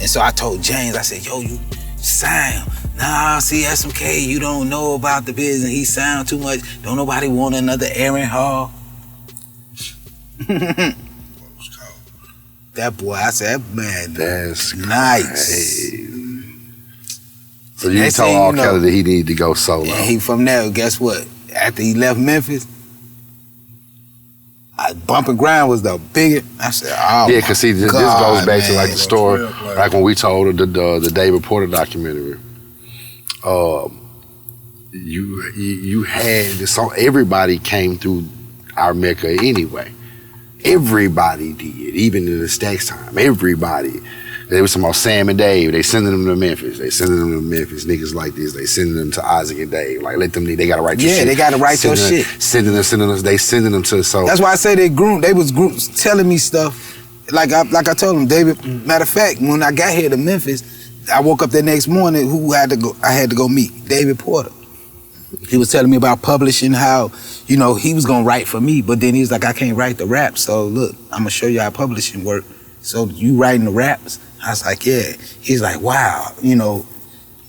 And so I told James, I said, yo, you sound. Nah, see, SMK, you don't know about the business. He sound too much. Don't nobody want another Aaron Hall. That boy, I said, man, that's nice. Crazy. So you told R. Kelly that he needed to go solo. And he from there, guess what? After he left Memphis, Bump and Grind was the biggest. I said, oh yeah, because see, this goes back to like the story, like when we told the David Porter documentary. You had this song. Everybody came through our Mecca anyway. Everybody did, even in the Stax time. Everybody. They was talking about Sam and Dave. They sending them to Memphis. They sending them to Memphis. Niggas like this. They sending them to Isaac and Dave. Like, let them. They gotta write your shit. Yeah, they gotta write your shit. Sending them. They sending them to. So that's why I say they was groups telling me stuff. Like I told them, David. Matter of fact, when I got here to Memphis, I woke up the next morning. I had to go meet David Porter. He was telling me about publishing, how, you know, he was gonna write for me, but then he was like, I can't write the rap. So look, I'm gonna show you how publishing work. So you writing the raps? I was like, yeah. He's like, wow, you know,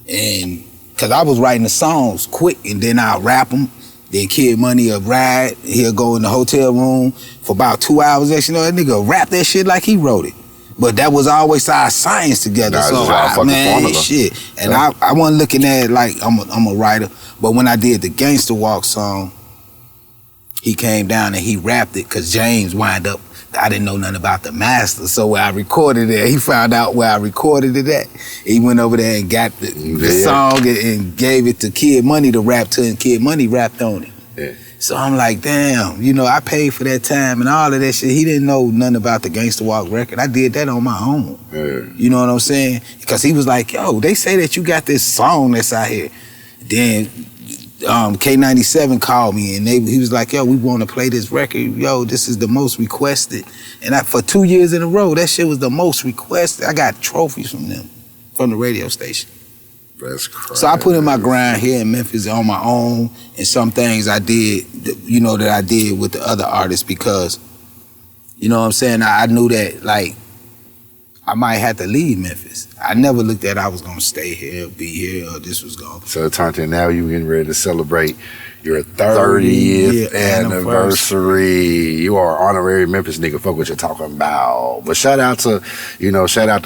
and cause I was writing the songs quick and then I'll rap them. Then Kid Money will ride, he'll go in the hotel room for about 2 hours. You know, that nigga rap that shit like he wrote it. But that was always our science together. Nah, so man, shit. And yeah. I wasn't looking at it like I'm a writer. But when I did the Gangsta Walk song, he came down and he rapped it because James wind up, I didn't know nothing about the master. So where I recorded it, he found out where I recorded it at. He went over there and got the song and gave it to Kid Money to rap to, and Kid Money rapped on it. Yeah. So I'm like, damn, you know, I paid for that time and all of that shit. He didn't know nothing about the Gangsta Walk record. I did that on my own. Yeah. You know what I'm saying? Because he was like, yo, they say that you got this song that's out here. Then K97 called me and he was like, yo, we want to play this record. Yo, this is the most requested. And for 2 years in a row, that shit was the most requested. I got trophies from them, from the radio station. That's crazy. So I put in my grind here in Memphis on my own, and some things I did, you know, that I did with the other artists because, you know what I'm saying, I knew that, like, I might have to leave Memphis. I never looked at I was gonna stay here, be here, or this was going. So it turned to now you getting ready to celebrate your 30th anniversary. You are an honorary Memphis nigga. Fuck what you're talking about. But shout out to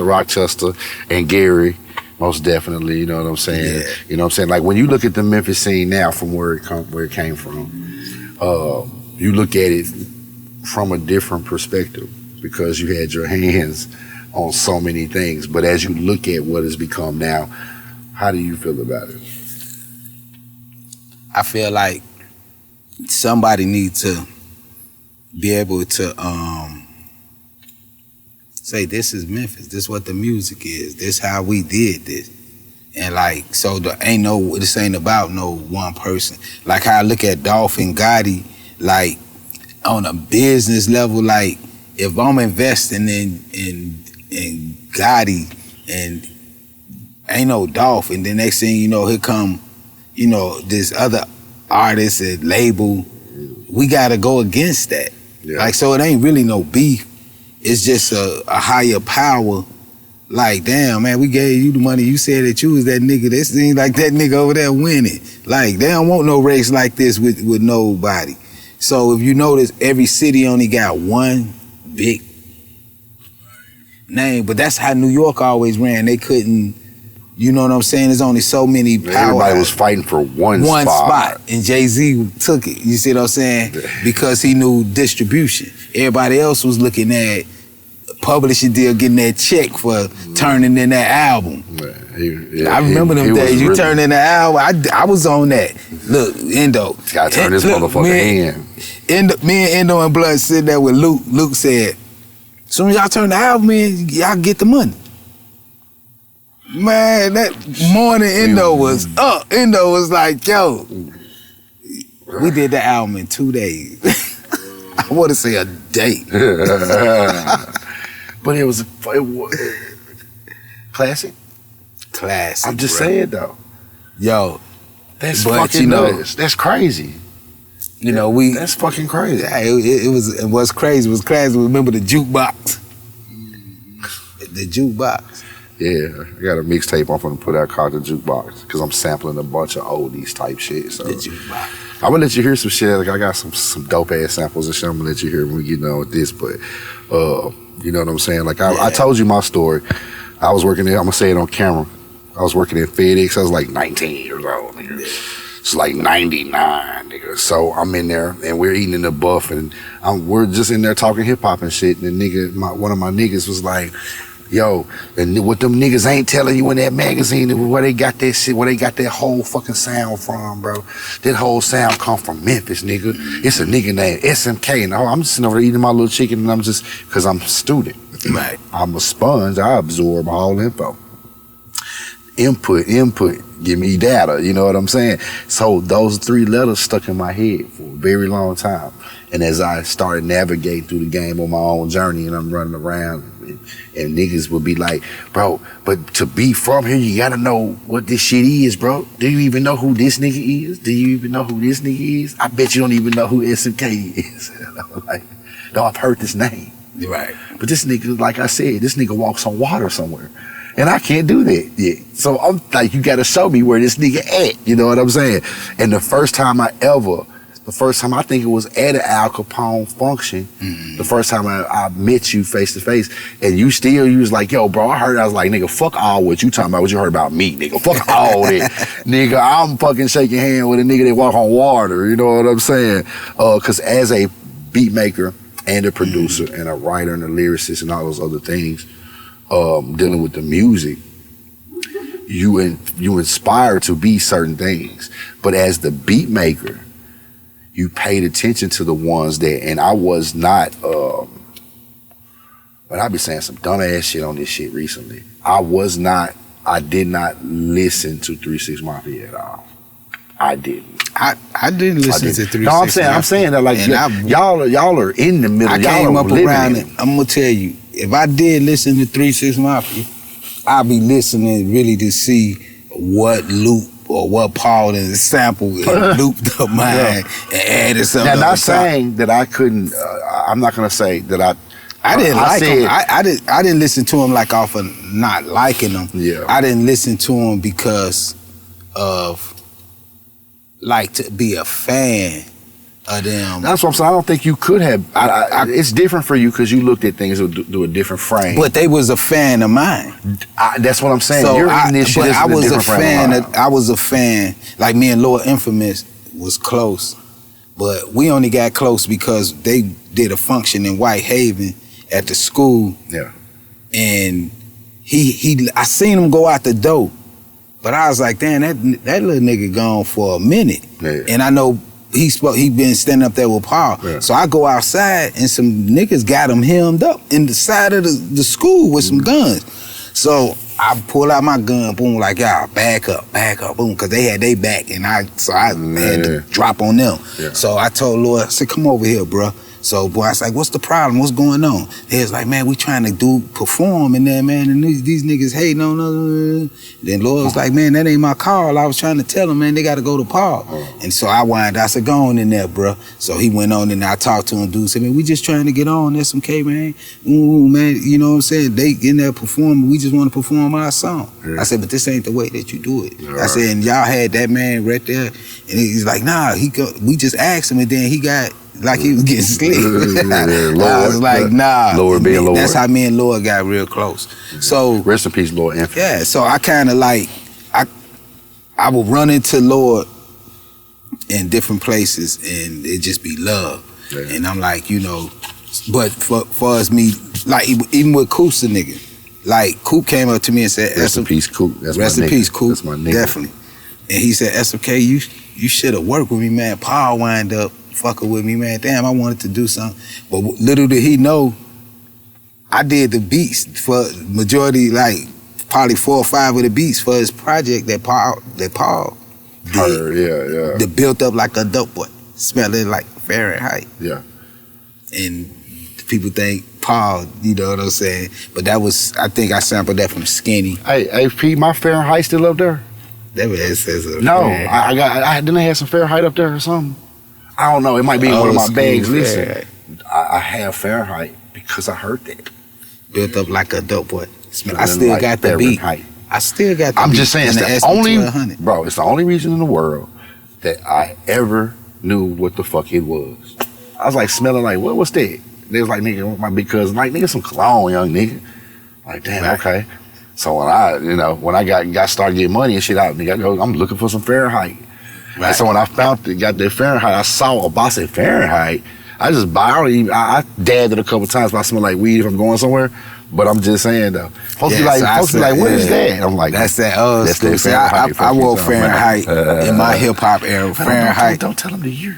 Rochester and Gary. Most definitely, you know what I'm saying? Yeah. You know what I'm saying? Like when you look at the Memphis scene now from where it came from, you look at it from a different perspective because you had your hands on so many things. But as you look at what it's become now, how do you feel about it? I feel like somebody needs to be able to say, this is Memphis, this is what the music is, this how we did this. And like, so this ain't about no one person. Like how I look at Dolph and Gotti, like on a business level, like if I'm investing in Gotti and ain't no Dolph, and the next thing you know, here come, you know, this other artist and label, we gotta go against that. Yeah. Like, so it ain't really no beef. It's just a higher power. Like, damn, man, we gave you the money. You said that you was that nigga. That seems like that nigga over there winning. Like, they don't want no race like this with nobody. So if you notice, every city only got one big name. But that's how New York always ran. They couldn't, you know what I'm saying? There's only so many power. Everybody was fighting for one spot. And Jay-Z took it. You see what I'm saying? Because he knew distribution. Everybody else was looking at publishing deal, getting that check for turning in that album. I remember them days. You turned in the album. I was on that. Look, Endo. Gotta turn this motherfucker in. Me and Endo and Blood sitting there with Luke. Luke said, as soon as y'all turn the album in, y'all get the money. Man, that morning Endo was up. Endo was like, yo, we did the album in 2 days. I want to say a day. But it was classic. Classic. I'm just saying though. Yo, that's fucking nuts. That's crazy. You know, that's fucking crazy. Yeah, it was crazy. It was crazy. Remember the jukebox? The jukebox. Yeah, I got a mixtape I'm gonna put out called The Jukebox because I'm sampling a bunch of oldies type shit. So The Jukebox. I'm gonna let you hear some shit. Like I got some dope ass samples and shit. I'm gonna let you hear when we get done with this. But you know what I'm saying? Like I told you my story. I was working there. I'm gonna say it on camera. I was working at FedEx. I was like 19 years old, nigga. It's like 99, nigga. So I'm in there and we're eating in the buff and we're just in there talking hip hop and shit. And the nigga, one of my niggas was like, yo, and what them niggas ain't telling you in that magazine, where they got that shit, where they got that whole fucking sound from, bro. That whole sound come from Memphis, nigga. It's a nigga named SMK. And I'm just sitting over there eating my little chicken and I'm just, because I'm a student. Right. I'm a sponge. I absorb all info. Input, give me data, you know what I'm saying? So those 3 letters stuck in my head for a very long time. And as I started navigating through the game on my own journey and I'm running around and niggas would be like, bro, but to be from here, you gotta know what this shit is, bro. Do you even know who this nigga is? Do you even know who this nigga is? I bet you don't even know who SMK is. I'm like, no, I've heard this name. Right. But this nigga, like I said, this nigga walks on water somewhere. And I can't do that yet. So I'm like, you gotta show me where this nigga at. You know what I'm saying? And the first time I think it was at an Al Capone function, the first time I met you face to face, and you was like, yo, bro, I was like, nigga, fuck all what you talking about, what you heard about me, nigga. Fuck all that. Nigga, I'm fucking shaking hands with a nigga that walk on water, you know what I'm saying? Cause as a beat maker and a producer and a writer and a lyricist and all those other things, dealing with the music, you inspire to be certain things. But as the beat maker, you paid attention to the ones that, and I was not, but I be saying some dumbass shit on this shit recently. I did not listen to 3 6 Mafia at all. I didn't. I didn't listen to 3 No, 6 I'm saying that like y'all are in the middle. I came up around it. I'm gonna tell you, if I did listen to 3 6 Mafia, I'd be listening really to see what loop or what Paul and sample looped up mine and added something. Now, not saying that I couldn't. I'm not gonna say that I didn't like him. I didn't listen to him like off of not liking him. Yeah. I didn't listen to him because of like to be a fan of them. That's what I'm saying. I don't think you could have. It's different for you because you looked at things through a different frame. But they was a fan of mine. That's what I'm saying. So You're in this shit. I was a fan. I was a fan. Like me and Lord Infamous was close, but we only got close because they did a function in Whitehaven at the school. Yeah. And I seen him go out the door, but I was like, damn, that little nigga gone for a minute. Yeah. And I know he been standing up there with Paul. Yeah. So I go outside and some niggas got him hemmed up in the side of the school with some guns. So I pull out my gun, boom, like, y'all, back up, boom, because they had their back, and I had to drop on them. Yeah. So I told Lord, I said, come over here, bro. So, boy, I was like, what's the problem? What's going on? They was like, man, we trying to perform in there, man, and these niggas hating on us. Then Lord was like, man, that ain't my call. I was trying to tell them, man, they got to go to Paul. And so I said, go on in there, bro. So he went on and I talked to him, dude, said, man, we just trying to get on SMK, man. Ooh, man, you know what I'm saying? They in there performing, we just want to perform our song. Yeah. I said, but this ain't the way that you do it. I said, and y'all had that man right there, and he's like, nah, we just asked him, and then he got, like he was getting slick. I was like, nah. Lord being Lord. That's how me and Lord got real close. So rest in peace, Lord Infamous. Yeah, so I kind of like, I would run into Lord in different places and it just be love. Yeah. And I'm like, you know, but for us, me, like even with Coop's the nigga, like Coop came up to me and said, rest in peace, Coop. Rest in peace, Coop. That's my nigga. Definitely. And he said, SMK, you should have worked with me, man. Paul wind up fucking with me, man. Damn, I wanted to do something. But little did he know, I did the beats for majority, like probably 4 or 5 of the beats for his project that Paul did. Yeah. That built up like a dope boy, smelling like Fahrenheit. Yeah. And people think Paul, you know what I'm saying? But that was, I think I sampled that from Skinny. Hey, P, my Fahrenheit still up there? That man says no, I didn't have some Fahrenheit up there or something. I don't know. It might be in one of my bags. Listen, I have Fahrenheit because I heard that. Built up like a dope boy. I still got the beat. I still got the beat. I'm just saying, it's the only, bro, it's the only reason in the world that I ever knew what the fuck it was. I was like smelling like, what's that? They was like, nigga, my big cousin, like, nigga, some cologne, young nigga. Like, damn, okay. So when I started getting money and shit out, nigga, I'm looking for some Fahrenheit. Right. And so when I got that Fahrenheit, I saw a box of Fahrenheit. I just I dabbed it a couple times, but I smell like weed if I'm going somewhere. But I'm just saying though, folks be like, what is that? I'm like, that's that old school. See, I wore Fahrenheit in my hip hop era. Fahrenheit. Don't tell them the year.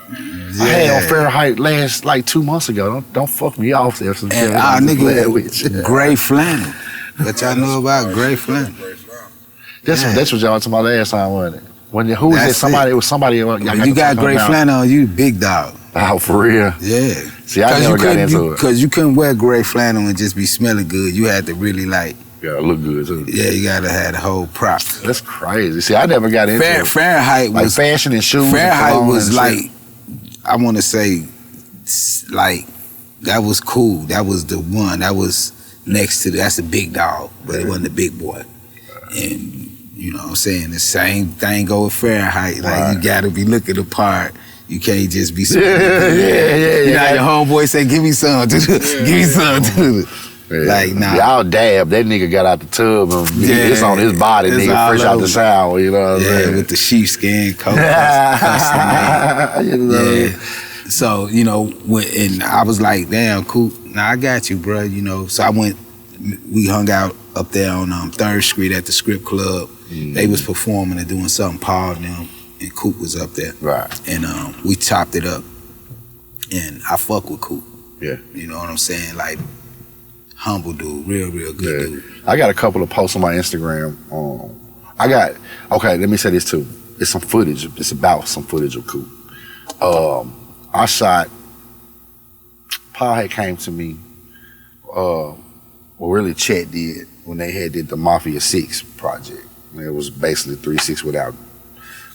Yeah. I had on Fahrenheit last like 2 months ago. Don't fuck me off there. And nigga, gray flannel. What y'all know about gray flannel? That's what y'all talking about last time, wasn't it? Who was it? Somebody. It was somebody. You got gray flannel on you, big dog. Oh, for real? Yeah. See, I never got into it. Because you couldn't wear gray flannel and just be smelling good. You had to really like. You gotta look good too. Yeah, you gotta have the whole prop. That's crazy. See, I never got into it. Fahrenheit was like fashion and shoes. Fahrenheit was like, I want to say, like, that was cool. That was the one. That was next to that's a big dog, but it wasn't a big boy. And you know what I'm saying? The same thing go with Fahrenheit. Like, you gotta be looking the part. You can't just be smelling. You know, your homeboy say, give me some. Give me some. Like, nah. Y'all dab. That nigga got out the tub and it's on his body, nigga, fresh out the shower. You know what I'm saying? With the sheepskin coat. So, you know, and I was like, damn, cool. Nah, I got you, bro. You know, so we hung out up there on 3rd Street at the Script Club. They was performing and doing something, Paul and them, and Coop was up there. Right. And we chopped it up. And I fuck with Coop. Yeah. You know what I'm saying? Like, humble dude, real good dude. I got a couple of posts on my Instagram. Okay, let me say this too. It's some footage. It's about some footage of Coop. I shot, Paul had came to me, well really Chet did, when they did the Mafia 6 project. It was basically 3-6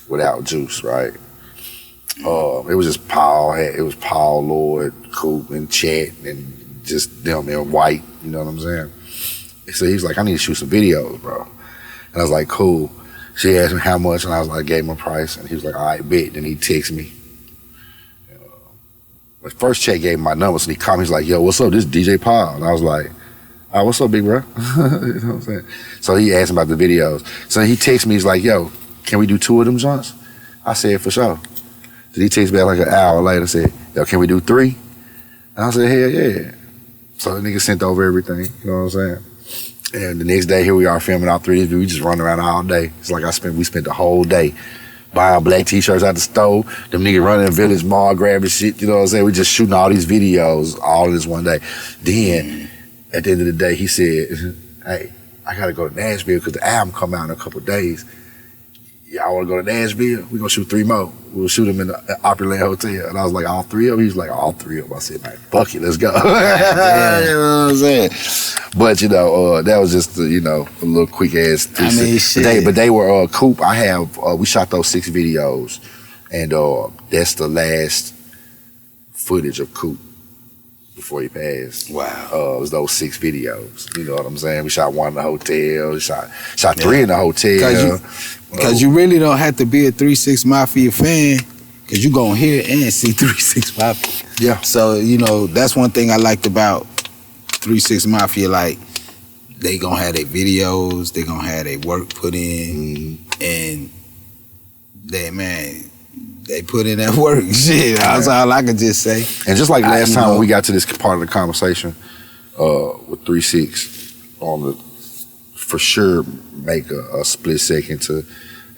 without Juice, right? It was just Paul, it was Paul, Lord, Coop, and Chet, and just them in white, you know what I'm saying? So he was like, I need to shoot some videos, bro. And I was like, cool. She asked me how much, and I was like, gave him a price, and he was like, all right, bet. Then he texted me. But first Chet gave him my numbers, and he called me, he's like, yo, what's up? This is DJ Paul. And I was like, what's up, big bro? You know what I'm saying? So he asked him about the videos. So he texted me, he's like, yo, can we do 2 of them joints? I said, for sure. So he texted me back like an hour later, said, yo, can we do 3? And I said, hell yeah. So the nigga sent over everything, you know what I'm saying? And the next day, here we are filming all 3 of these. We just run around all day. It's like we spent the whole day buying black t-shirts out the store. Them niggas running in Village Mall, grabbing shit, you know what I'm saying? We just shooting all these videos all in this one day. Then, at the end of the day, he said, hey, I gotta go to Nashville because the album come out in a couple of days. Y'all wanna go to Nashville? We gonna shoot 3 more. We'll shoot them in the Opryland Hotel. And I was like, all 3 of them? He was like, all 3 of them. I said, man, fuck it, let's go. You know what I'm saying? But, you know, that was just, a little quick ass. But they were, Coop, we shot those 6 videos. And that's the last footage of Coop before he passed. Wow. It was those 6 videos. You know what I'm saying? We shot 1 in the hotel. We shot 3 in the hotel. Because you really don't have to be a 3-6 Mafia fan, because you gonna hear and see 3-6 Mafia. Yeah. So, that's one thing I liked about 3-6 Mafia. Like, they gonna have their videos, they gonna have their work put in, and they put in that work. Shit, that's all I can just say. And just like last time when we got to this part of the conversation with 3-6, on the, for sure make a split second to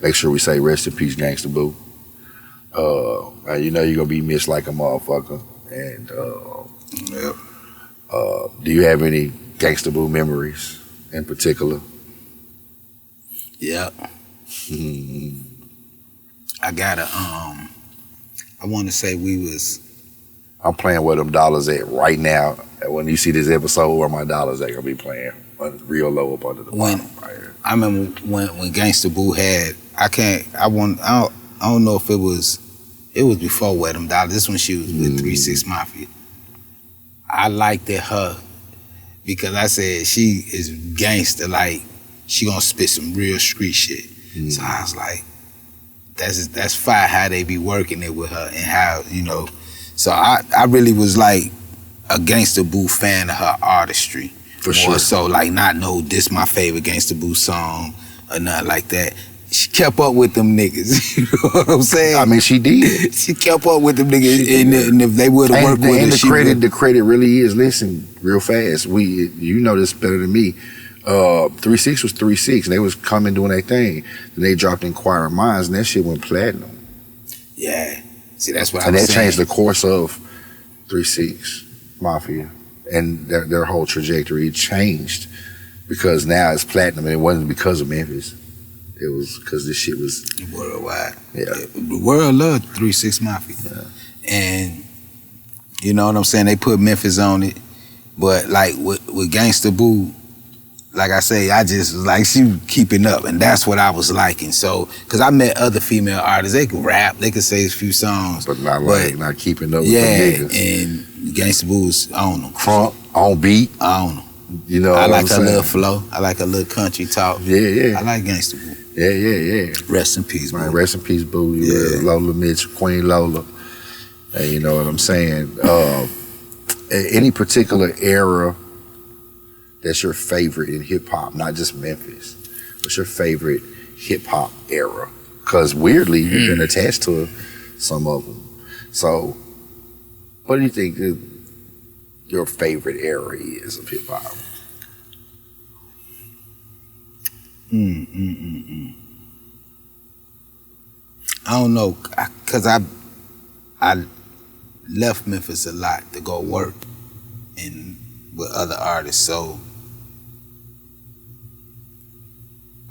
make sure we say rest in peace, Gangsta Boo. You know you're gonna be missed like a motherfucker. And do you have any Gangsta Boo memories in particular? Yeah. I gotta, I want to say I'm playing where them dollars at right now. When you see this episode, where my dollars at, gonna be playing real low up under the bottom right here. I remember when Gangsta Boo had, I don't know if it was before Where Them Dollars. This when she was with 3-6 Mafia. I liked that her, because I said she is gangster, like she gonna spit some real street shit. So I was like, that's fire how they be working it with her and how, you know. So I really was like a Gangsta Boo fan of her artistry. For sure. So like not know this my favorite Gangsta Boo song or nothing like that. She kept up with them niggas. You know what I'm saying? I mean, she did. She kept up with them niggas, and if they would have worked with her, and the credit really is. Listen, real fast. You know this better than me. 3-6 was 3-6, and they was coming doing their thing. Then they dropped Inquiring Minds, and that shit went platinum. Yeah. See, that's what I was saying. And that changed the course of 3-6 Mafia, and their whole trajectory changed because now it's platinum, and it wasn't because of Memphis. It was because this shit was worldwide. Yeah. The world loved 3-6 Mafia. Yeah. And you know what I'm saying? They put Memphis on it. But like with Gangsta Boo, like I say, I just was like, she keeping up. And that's what I was liking. So, because I met other female artists. They could rap. They could say a few songs. But not keeping up with the niggas. And Gangsta Boo was on them. Crunk, on beat. On them. You know I what like I'm her saying? little flow. I like her little country talk. Yeah. I like Gangsta Boo. Yeah. Rest in peace, Boo. Man, rest in peace, Boo. Lola Mitchell, Queen Lola. And you know what I'm saying? Any particular era that's your favorite in hip hop, not just Memphis. What's your favorite hip hop era? Because weirdly, you've been attached to some of them. So, what do you think your favorite era is of hip hop? I don't know, cause I left Memphis a lot to go work and with other artists, so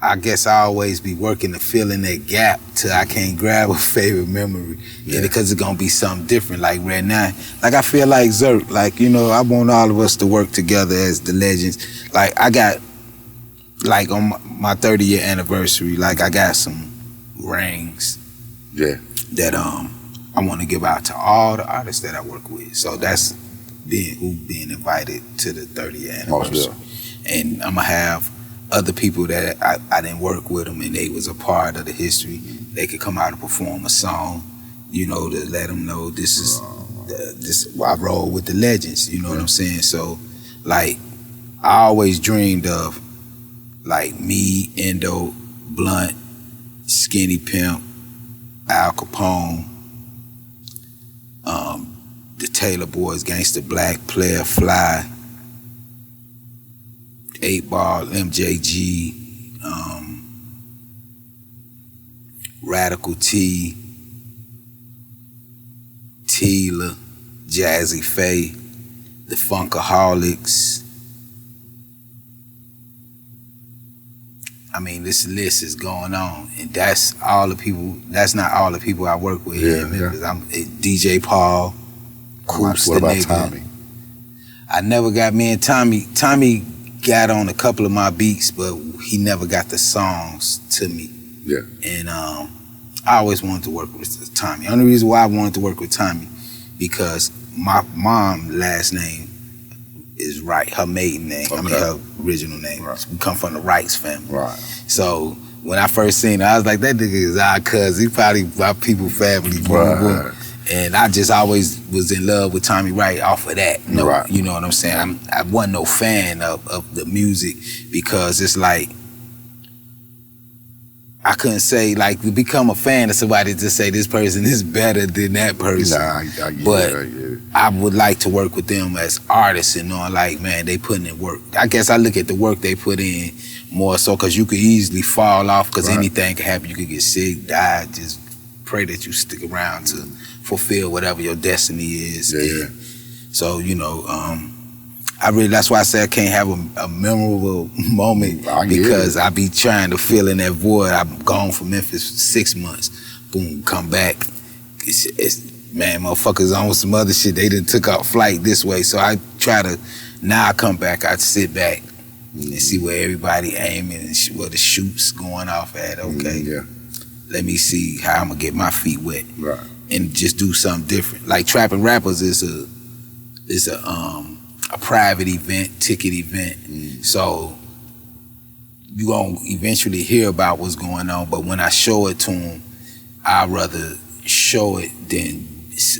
I guess I always be working to fill in that gap till I can't grab a favorite memory. Yeah. Because it's gonna be something different. Like right now, like I feel like Zerk, like, you know, I want all of us to work together as the legends. Like I got, like on my 30-year anniversary, like I got some rings. Yeah. That I want to give out to all the artists that I work with. So that's being invited to the 30th anniversary. And I'm gonna have other people that I didn't work with them and they was a part of the history. They could come out and perform a song, you know, to let them know this is I roll with the legends. You know what I'm saying? So, like, I always dreamed of like me, Endo, Blunt, Skinny Pimp, Al Capone, the Taylor Boys, Gangsta Black, Player Fly, 8 Ball, MJG, Radical T, Tila, Jazzy Faye, the Funkaholics. I mean, this list is going on, and that's all the people. That's not all the people I work with. I'm DJ Paul, Coops, what about nigga. Tommy? I never got me and Tommy. Tommy got on a couple of my beats, but he never got the songs to me. Yeah. And I always wanted to work with Tommy. Only reason why I wanted to work with Tommy, because my mom's last name is Wright, her maiden name. Okay. I mean, her original name. Right. We come from the Wrights family. Right. So when I first seen her, I was like, that nigga is our cousin. He probably my people family. Right. And I just always was in love with Tommy Wright off of that. No, right. You know what I'm saying? I wasn't no fan of the music, because it's like, I couldn't say, like, to become a fan of somebody to say this person is better than that person. Nah, I get it. I would like to work with them as artists and knowing, like, man, they putting in work. I guess I look at the work they put in more so because you could easily fall off, because anything can happen. You could get sick, die. Just pray that you stick around to fulfill whatever your destiny is. Yeah. So, you know, that's why I say I can't have a memorable moment, because I be trying to fill in that void. I'm gone from Memphis for 6 months. Boom, come back. Man, motherfuckers on some other shit. They done took out flight this way. So I try to, now I come back, I sit back and see where everybody aiming and where the shoot's going off at. Okay, let me see how I'm gonna get my feet wet. Right. And just do something different. Like Trapping Rappers is a a private event, ticket event. So you gonna eventually hear about what's going on. But when I show it to them, I'd rather show it than,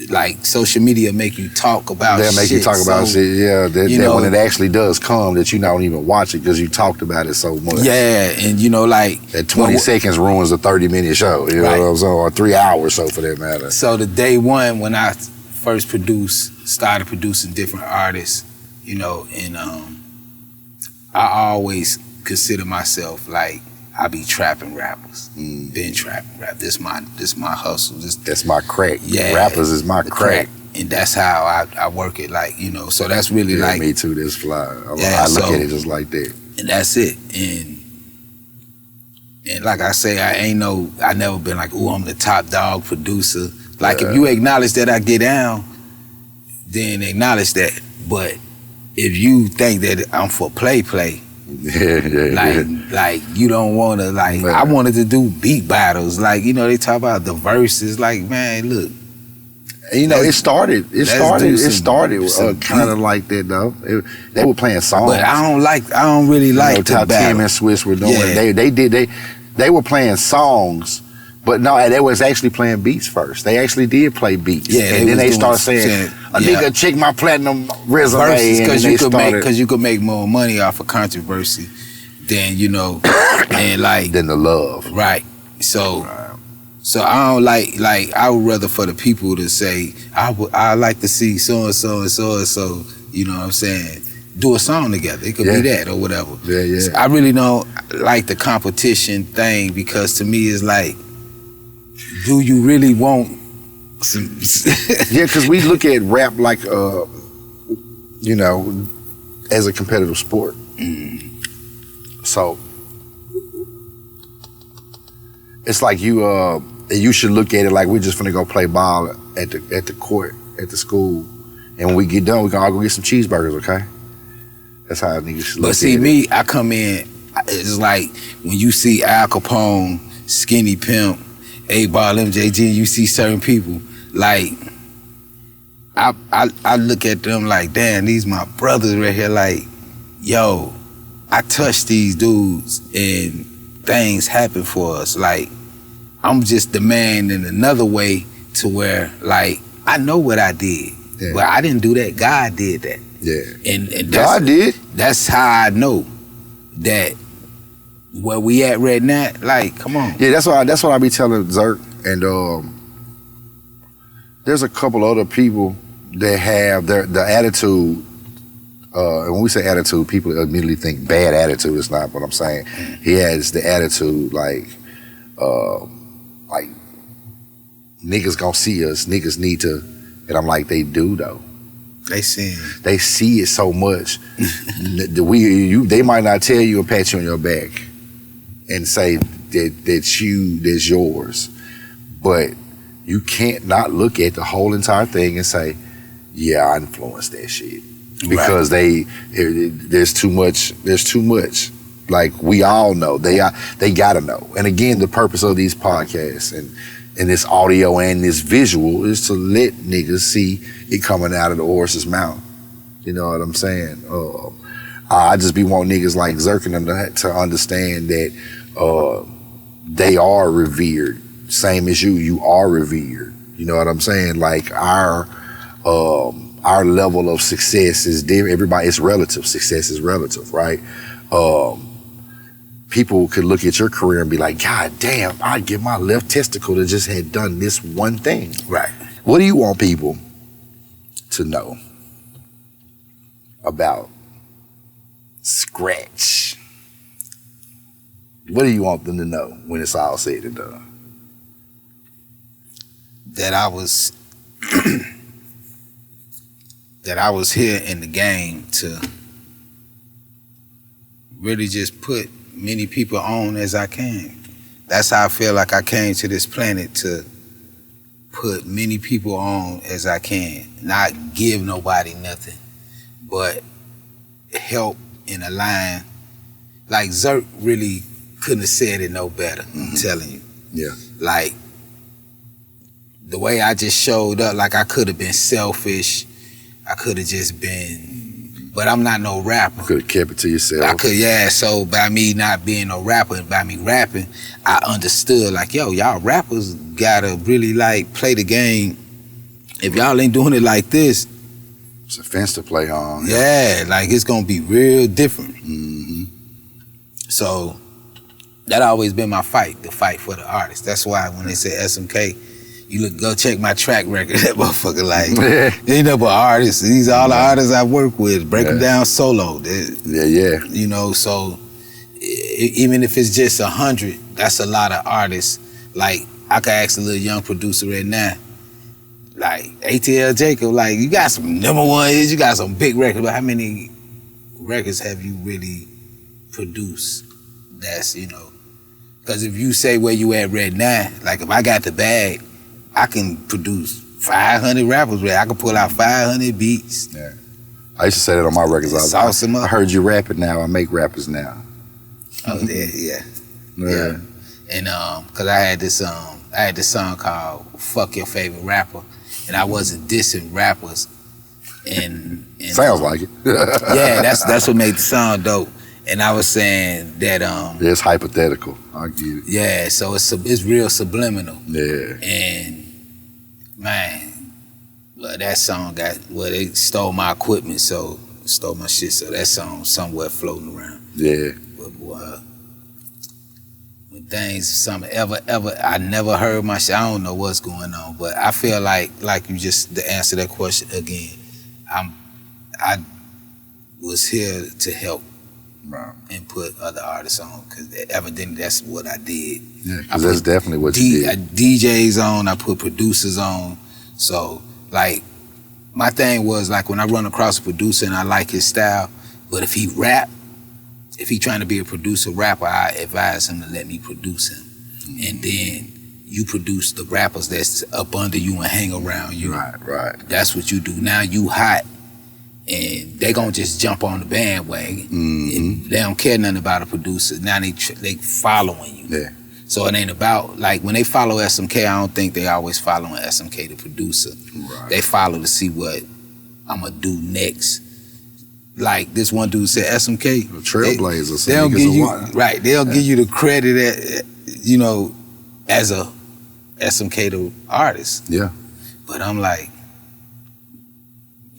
like, social media make you talk about shit. They'll make you talk about shit, yeah. That when it actually does come, that you don't even watch it because you talked about it so much. Yeah, and like... That 20 seconds ruins a 30-minute show, you know what I'm saying? Or 3 hours so for that matter. So the day one, when I first started producing different artists, and I always consider myself like, I be trapping rappers. Been trapping rap. This my hustle. That's my crack. Yeah, rappers is my crack. And that's how I work it. Like, so that's really like me too. This fly. I look at it just like that. And that's it. And like I say, I never been like, I'm the top dog producer. Like, if you acknowledge that I get down, then acknowledge that. But if you think that I'm for play. Like you don't want to, like, I wanted to do beat battles, like, they talk about the verses, like, man, look, it started kind of like that though. They were playing songs, but I don't really like how Tim and Swiss were doing. They were playing songs, but no, they was actually playing beats first. They actually did play beats, and then they started saying, "A nigga check my platinum resume," because you could make more money off of controversy than and like than the love, right? So I don't like I would rather for the people to say I like to see so and so and so and so. You know what I'm saying? Do a song together. It could be that or whatever. Yeah. So I really don't like the competition thing, because to me it's like, do you really want some? Because we look at rap like, as a competitive sport. So it's like you should look at it like we're just finna go play ball at the court, at the school, and when we get done, we can all go get some cheeseburgers, okay? That's how niggas should look at it. But see, me, I come in, it's like when you see Al Capone, Skinny Pimp, 8-Ball, MJG, you see certain people, like, I look at them like, damn, these my brothers right here, like, yo, I touch these dudes and things happen for us. Like, I'm just the man in another way to where, like, I know what I did, but I didn't do that. God did that. Yeah. And God did. That's how I know that where we at right now, like, come on. Yeah, that's what I be telling Zerk. And there's a couple other people that have the attitude. And when we say attitude, people immediately think bad attitude. It's not what I'm saying. He has the attitude like niggas gonna see us. Niggas need to. And I'm like, they do though. They see it so much. They might not tell you and pat you on your back and say that's yours, but you can't not look at the whole entire thing and say, yeah, I influenced that shit, because there's too much. Like, we all know, they gotta know. And again, the purpose of these podcasts and this audio and this visual is to let niggas see it coming out of the horse's mouth. You know what I'm saying? I just be wanting niggas like Zerk and them to understand that they are revered. Same as you are revered. You know what I'm saying? Like, our level of success is different. Everybody, it's relative. Success is relative, right? People could look at your career and be like, God damn, I'd give my left testicle to just had done this one thing. Right. What do you want people to know about Scratch? What do you want them to know when it's all said and done? That I was here in the game to really just put many people on as I can. That's how I feel like I came to this planet, to put many people on as I can. Not give nobody nothing, but help in a line. Like, Zerk really couldn't have said it no better, I'm telling you. Yeah. Like, the way I just showed up, like, I could have been selfish. I could have just been but I'm not no rapper. You could have kept it to yourself. I could, yeah. So by me not being no rapper, by me rapping, I understood like, yo, y'all rappers gotta really like play the game. If y'all ain't doing it like this, it's a fence to play on. Yeah, like it's gonna be real different. So that always been my fight, the fight for the artist. That's why when they say SMK, you go check my track record. That motherfucker like, ain't no but artists. These are all the artists I work with. Break them down solo. You know, so even if it's just 100, that's a lot of artists. Like I could ask a little young producer right now, like ATL Jacob, like you got some #1 hits, you got some big records, but how many records have you really produced? That's, you know, because if you say where you at right now, like if I got the bag, I can produce 500 rappers. I can pull out 500 beats. Yeah, I used to say that on my records. I heard you rapping now. I make rappers now. Oh yeah. And cause I had this song called "Fuck Your Favorite Rapper," and I wasn't dissing rappers. And sounds like it. Yeah, that's what made the song dope. And I was saying that it's hypothetical. I get it. Yeah, so it's real subliminal. Yeah. And man, well, that song they stole my equipment, so stole my shit. So that song somewhere floating around. Yeah. But boy, when things ever I never heard my shit. I don't know what's going on, but I feel like you just to answer that question again. I was here to help. Right. And put other artists on, because evidently that's what I did. Yeah, because that's definitely what you did. I DJs on, I put producers on. So, like, my thing was, like, when I run across a producer and I like his style, but if he trying to be a producer rapper, I advise him to let me produce him. And then you produce the rappers that's up under you and hang around you. Right. That's what you do. Now you hot. And they gonna just jump on the bandwagon. And they don't care nothing about a producer. Now they following you. Yeah. So it ain't about, like, when they follow SMK, I don't think they always following SMK the producer. Right. They follow to see what I'm gonna do next. Like this one dude said, SMK, Trailblazer. They'll give you They'll give you the credit, you know, as a SMK the artist. Yeah. But I'm like,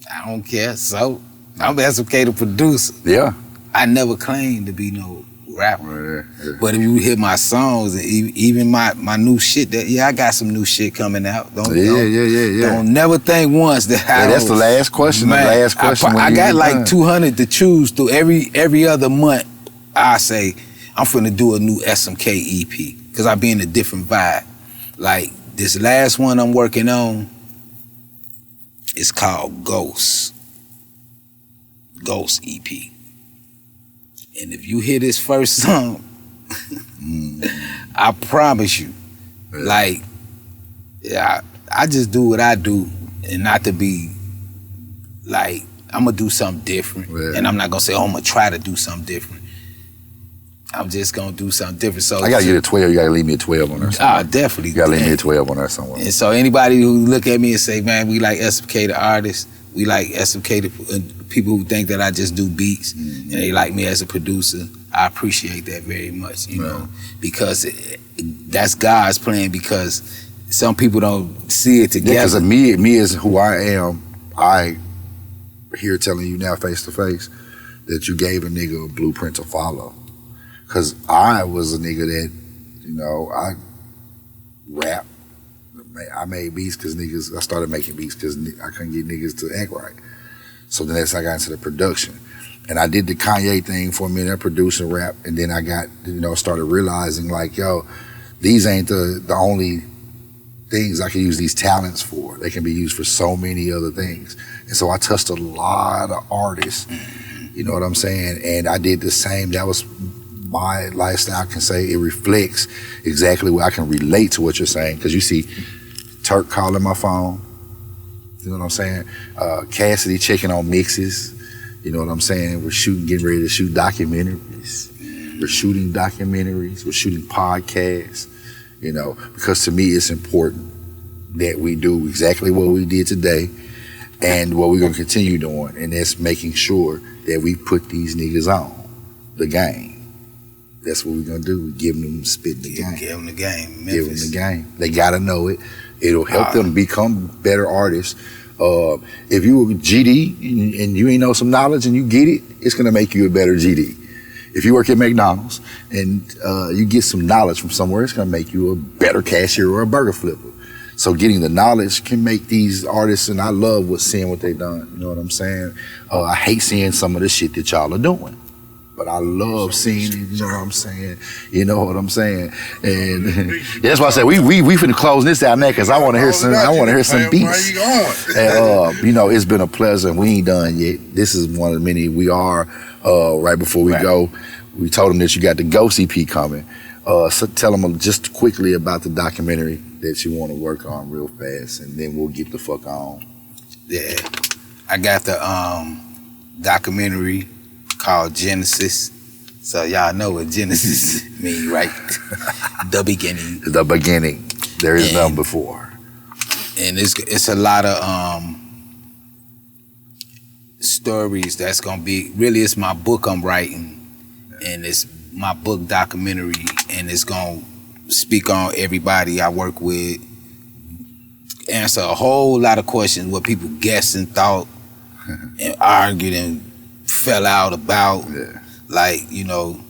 I don't care. So I'm SMK the producer. Yeah. I never claimed to be no rapper. Yeah. But if you hear my songs and even my new shit, I got some new shit coming out. Don't never think once that that's the last question. Man, the last question. I got like 200 to choose through. Every other month, I say I'm finna do a new SMK EP because I be in a different vibe. Like this last one I'm working on. It's called Ghost EP. And if you hear this first song, I promise you, like, I just do what I do, and not to be like, I'm gonna do something different. Yeah. And I'm not gonna say, I'm gonna try to do something different. I'm just gonna do something different. So I gotta get a 12. You gotta leave me a 12 on there somewhere. Definitely. You gotta leave me a 12 on there somewhere. And so anybody who look at me and say, man, we like SMK the artist, we like SMK the people who think that I just do beats, and they like me as a producer, I appreciate that very much, you know, because that's God's plan, because some people don't see it together. Because me is who I am. I here telling you now face to face that you gave a nigga a blueprint to follow. Because I was a nigga that, you know, I rap. I made beats because niggas, I started making beats because I couldn't get niggas to act right. So then that's how I got into the production. And I did the Kanye thing for a minute, I produced and rap, and then I got, you know, started realizing like, yo, these ain't the only things I can use these talents for. They can be used for so many other things. And so I touched a lot of artists, you know what I'm saying? And I did the same. That was my lifestyle. I can say it reflects exactly what I can relate to what you're saying. Because you see Turk calling my phone, you know what I'm saying? Cassidy checking on mixes, you know what I'm saying? We're getting ready to shoot documentaries. We're shooting documentaries, we're shooting podcasts, you know, because to me it's important that we do exactly what we did today And what we're gonna continue doing, and that's making sure that we put these niggas on the game. That's what we're gonna do. We give them spit the game. Give them the game. Memphis. Give them the game. They gotta know it. It'll help them become better artists. If you were GD and you ain't know some knowledge and you get it, it's gonna make you a better GD. If you work at McDonald's and you get some knowledge from somewhere, it's gonna make you a better cashier or a burger flipper. So getting the knowledge can make these artists, and I love seeing what they've done. You know what I'm saying? I hate seeing some of the shit that y'all are doing, but I love seeing it. You know what I'm saying? You know what I'm saying? And that's why I said we finna close this out now because I want to hear some. I want to hear some beats. And, you know, it's been a pleasure. We ain't done yet. This is one of the many. We are right before we go. We told them that you got the Ghost EP coming. So tell them just quickly about the documentary that you want to work on real fast, and then we'll get the fuck on. Yeah, I got the documentary called Genesis. So y'all know what Genesis mean, right? The beginning. The beginning. There is none before. And it's a lot of stories that's gonna be. Really, it's my book I'm writing, and it's my book documentary, and it's gonna speak on everybody I work with, answer a whole lot of questions what people guessed and thought and argued and fell out about. Yeah. Like, you know,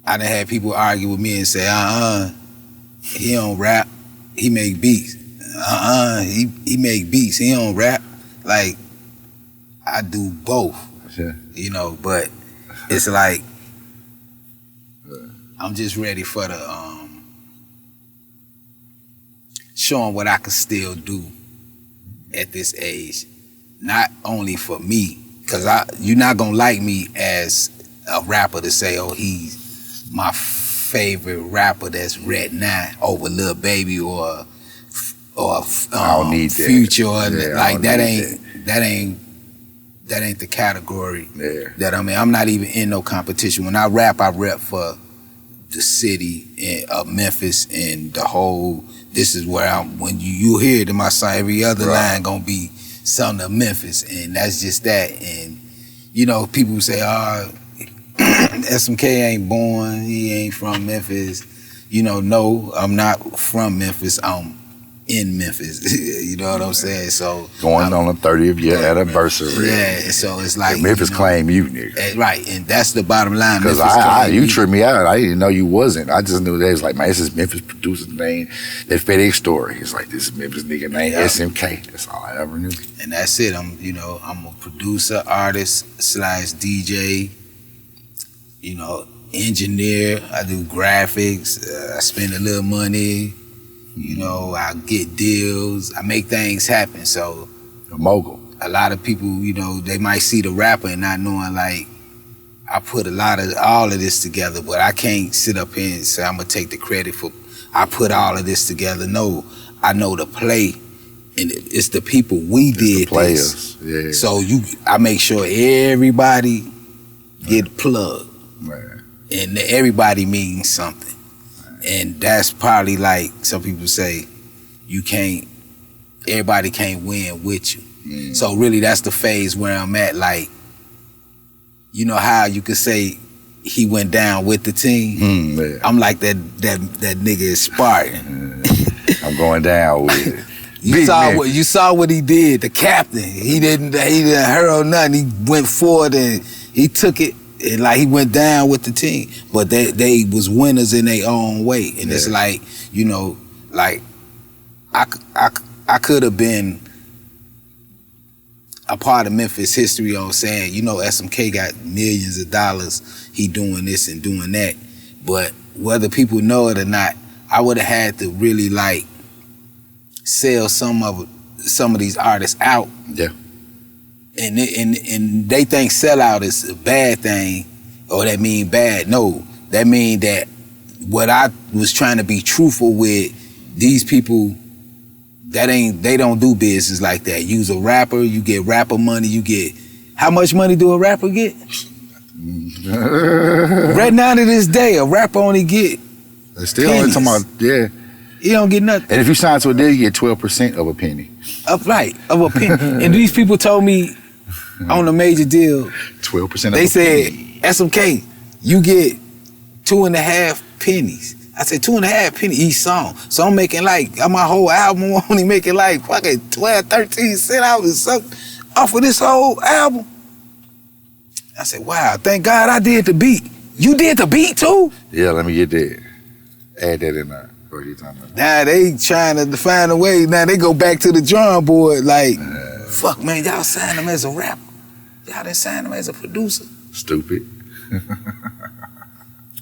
I done had people argue with me and say, he don't rap, he make beats. He make beats, he don't rap. Like, I do both. Yeah. You know, but it's like, I'm just ready for the showing what I can still do at this age. Not only for me, because you're not gonna like me as a rapper to say, oh, he's my favorite rapper that's right now over Lil Baby or I don't need that. Future or like that ain't the category that I'm in. I'm not even in no competition. When I rap for the city of Memphis and the whole. This is where when you hear it in my song, every other line gonna be something of Memphis, and that's just that. And you know, people say, SMK ain't born, he ain't from Memphis. You know, no, I'm not from Memphis. I'm in Memphis. You know what I'm saying? So going on the 30th year anniversary. Yeah, so it's like Memphis claim you, nigga. Right, and that's the bottom line. Because you tripped me out. I didn't know you wasn't. I just knew that it's like, man, this is Memphis producer's name. That FedEx story. It's like, this is Memphis nigga named SMK. That's all I ever knew. And that's it. I'm a producer, artist / DJ. You know, engineer. I do graphics. I spend a little money. You know, I get deals, I make things happen. So a mogul. A lot of people, you know, they might see the rapper and not knowing, like, I put all of this together, but I can't sit up here and say I'm gonna take the credit for I put all of this together. No, I know the play, and it's the people we did the players. This. Yeah. So I make sure everybody get plugged, and everybody means something. And that's probably like some people say, everybody can't win with you. So really that's the phase where I'm at. Like, you know how you could say he went down with the team? I'm like that nigga is Spartan. I'm going down with it. You saw what he did, the captain. He didn't hurl nothing. He went forward and he took it. And like he went down with the team, but they was winners in their own way, and it's like, you know, like I could have been a part of Memphis history on saying, you know, SMK got millions of dollars, he doing this and doing that, but whether people know it or not, I would have had to really like sell some of these artists out. Yeah. And they think sellout is a bad thing, or that mean bad. No, that mean that what I was trying to be truthful with, these people, they don't do business like that. You's a rapper, you get rapper money, you get, how much money do a rapper get? Right now to this day, a rapper only get They still only talking about, he don't get nothing. And if you sign to a deal, you get 12% of a penny. of a penny. And these people told me on a major deal, 12%. They said, SMK, you get 2.5 pennies. I said 2.5 pennies each song. So I'm making like, on my whole album, I'm only making like fucking 12, 13 cents out of something off of this whole album. I said, wow, thank God I did the beat. You did the beat too? Yeah, let me get that. Add that in there. What are you talking about? Now they trying to find a way. Now they go back to the drawing board like, fuck man, y'all signed him as a rapper. Y'all didn't sign him as a producer. Stupid.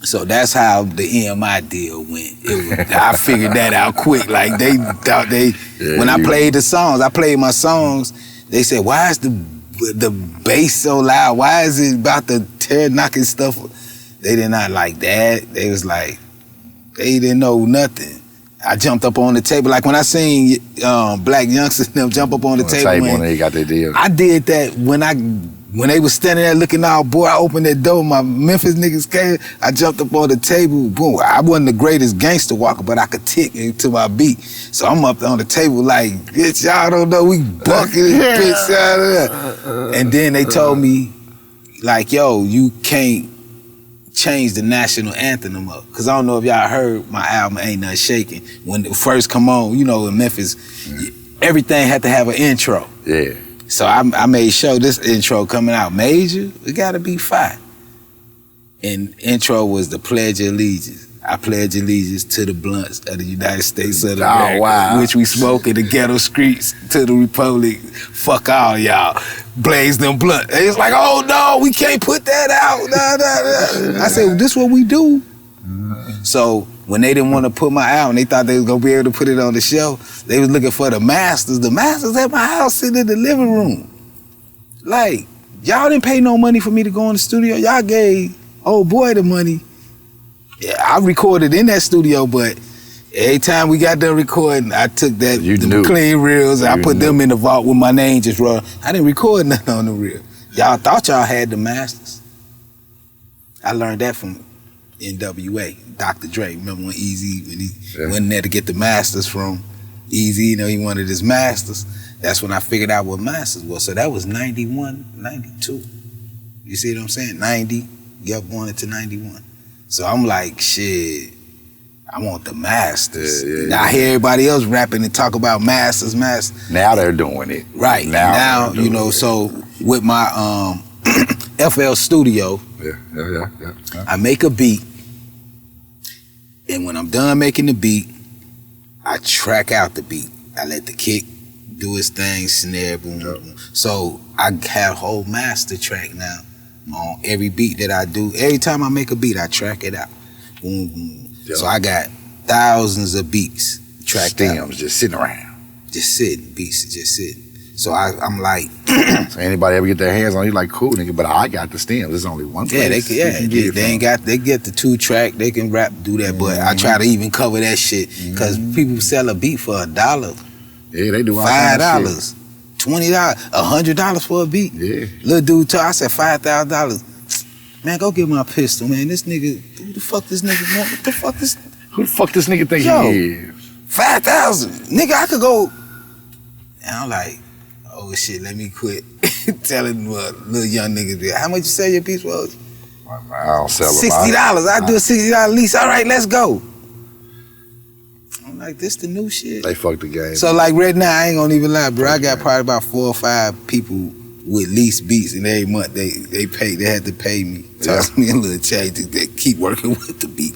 So that's how the EMI deal went. I figured that out quick. Like they thought when I played the songs, I played my songs, they said, why is the bass so loud? Why is it about to tear knocking stuff? They did not like that. They was like, they didn't know nothing. I jumped up on the table. Like when I seen Black Youngsters them jump up on the table when they got their deal. I did that when they was standing there looking out, boy, I opened that door, my Memphis niggas came, I jumped up on the table, boom. I wasn't the greatest gangster walker, but I could tick into my beat. So I'm up on the table like, bitch, y'all don't know, we bucking this bitch out of there. And then they told me, like, yo, you can't change the national anthem up. Cause I don't know if y'all heard my album Ain't Nothing Shaking. When it first come on, you know, in Memphis, everything had to have an intro. Yeah. So I made sure this intro coming out major, it gotta be fire. And intro was the Pledge of Allegiance. I pledge allegiance to the blunts of the United States of America, wow. which we smoke in the ghetto streets to the Republic. Fuck all y'all. Blaze them blunt. And it's like, oh no, we can't put that out. Nah. I said, well, this what we do. So when they didn't want to put my album, they thought they was gonna be able to put it on the shelf. They was looking for the masters. The masters at my house sitting in the living room. Like, y'all didn't pay no money for me to go in the studio. Y'all gave old boy the money. Yeah, I recorded in that studio, but every time we got done recording, I took the clean reels, I put them in the vault with my name just rolling. I didn't record nothing on the reel. Y'all thought y'all had the masters. I learned that from NWA, Dr. Dre. Remember when Eazy, when he went in there to get the masters from Eazy, you know, he wanted his masters. That's when I figured out what masters was. So that was 91, 92. You see what I'm saying? 90, yep, going into 91. So I'm like, shit, I want the masters. Now I hear everybody else rapping and talk about masters. Now they're doing it. Right. Now you know, so with my FL Studio, I make a beat, and when I'm done making the beat, I track out the beat. I let the kick do its thing, snare, boom, boom. So I have a whole master track now on every beat that I do. Every time I make a beat, I track it out. Boom, boom. So I got thousands of beats tracked out. Just sitting around. Just sitting, beats just sitting. So I'm like, so anybody ever get their hands on you, like, cool nigga, but I got the stems. There's only one place. They get the 2-track, they can rap, do that, but I try to even cover that shit, because people sell a beat for $1. Yeah, they do $5, $20, $100 for a beat. Yeah. Little dude told, I said $5,000. Man, go get my pistol, man. This nigga, who the fuck this nigga want? What the fuck this? Who the fuck this nigga think he is? 5,000, nigga. I could go. And I'm like, oh shit, let me quit telling what little young niggas do. How much you sell your piece for? I don't sell them. $60. I do a $60 lease. All right, let's go. I'm like, this the new shit. They fucked the game. So like right now, I ain't gonna even lie, bro. I got probably about 4 or 5 people with lease beats, and every month they had to pay me, toss me a little change to keep working with the beat.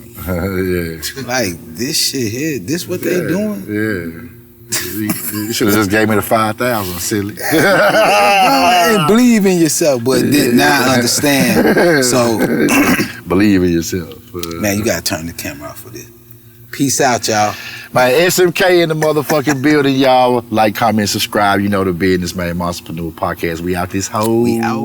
Like this shit here, this what they doing? Yeah. You should have just gave me the 5,000, silly. And believe in yourself, but did not understand. So believe in yourself. Man, you gotta turn the camera off for this. Peace out, y'all. My SMK in the motherfucking building, y'all. Like, comment, subscribe. You know the business, man. Monsterpreneur podcast. We out this hole. We out.